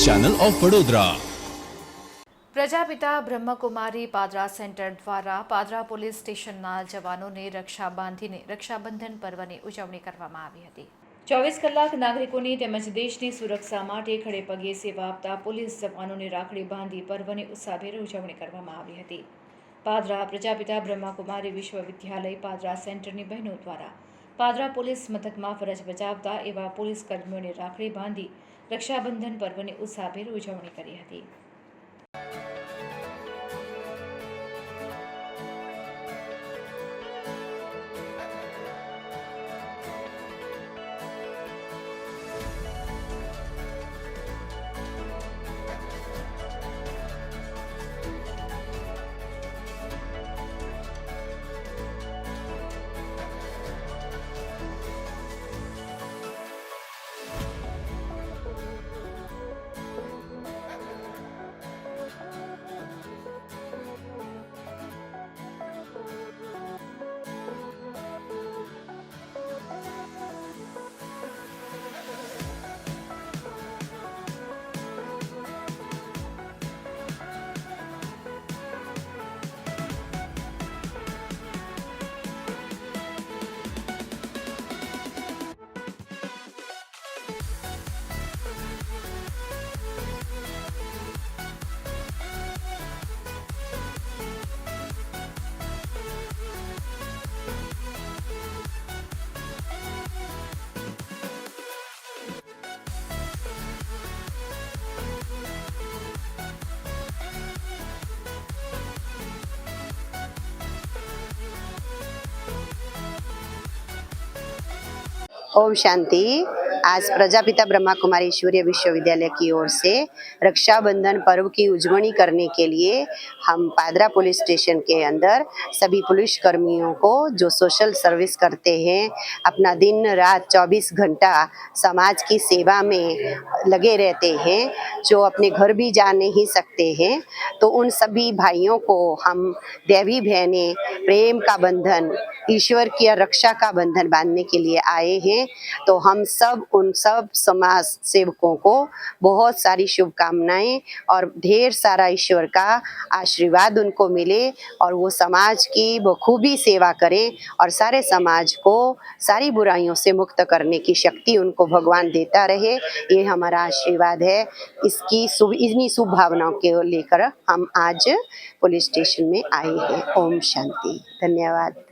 Channel of Vadodara. Prajapita Brahma Kumari Padra centre દ્વારા Padra police સ્ટેશનના જવાનોને રક્ષા બાંધીને રક્ષાબંધન પર્વની ઉજવણી કરવામાં આવી હતી। 24 કલાક નાગરિકોની તેમજ દેશની સુરક્ષા માટે ખડે પગે સેવા આપતા પોલીસ જવાનોને રાખડી બાંધી પર્વની ઉત્સાહભેર ઉજવણી કરવામાં આવી હતી। પાદરા પ્રજાપિતા બ્રહ્મકુમારી વિશ્વવિદ્યાલય પાદરા સેન્ટરની બહેનો દ્વારા પાદરા પોલીસ મથકમાં ફરજ બજાવતા એવા પોલીસ કર્મીઓને રાખડી બાંધી રક્ષાબંધન પર્વની ઉત્સાહભેર ઉજવણી કરી હતી। ओम शांति। आज प्रजापिता ब्रह्मा कुमारी ईश्वरीय विश्वविद्यालय की ओर से रक्षाबंधन पर्व की उजवणी करने के लिए हम पादरा पुलिस स्टेशन के अंदर सभी पुलिस कर्मियों को जो सोशल सर्विस करते हैं, अपना दिन रात 24 घंटा समाज की सेवा में लगे रहते हैं, जो अपने घर भी जा नहीं सकते हैं, तो उन सभी भाइयों को हम देवी बहनें प्रेम का बंधन, ईश्वर की रक्षा का बंधन बांधने के लिए आए हैं। तो हम सब उन सब समाज सेवकों को बहुत सारी शुभकामनाएं और ढेर सारा ईश्वर का आशीर्वाद उनको मिले और वो समाज की बखूबी सेवा करें और सारे समाज को सारी बुराइयों से मुक्त करने की शक्ति उनको भगवान देता रहे, ये हमारा आशीर्वाद है। इन्हीं शुभ भावनाओं के लेकर हम आज पुलिस स्टेशन में आए हैं। ओम शांति। धन्यवाद।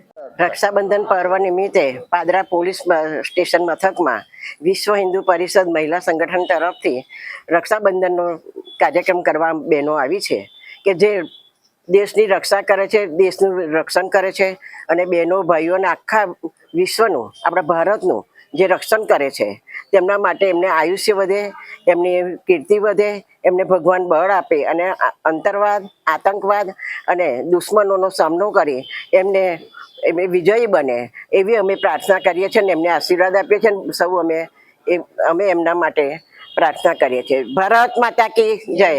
रक्षाबंधन पर्व निमित्ते पादरा पोलीस स्टेशन मथकમાં વિશ્વ હિન્દુ પરિષદ મહિલા સંગઠન તરફથી રક્ષાબંધનનો કાર્યક્રમ કરવા બહેનો આવી છે કે જે દેશની રક્ષા કરે છે, દેશનું રક્ષણ કરે છે અને બહેનો ભાઈઓને આખા વિશ્વનું, આપણા ભારતનું જે રક્ષણ કરે છે તેમના માટે એમને આયુષ્ય વધે, એમની કીર્તિ વધે, એમને ભગવાન બળ આપે અને અંતરવાદ, આતંકવાદ અને દુશ્મનોનો સામનો કરી એમને વિજયી બને એવી અમે પ્રાર્થના કરીએ છીએ અને એમને આશીર્વાદ આપીએ છીએ। સૌ અમે એમના માટે પ્રાર્થના કરીએ છીએ। ભારત માતા કી જય।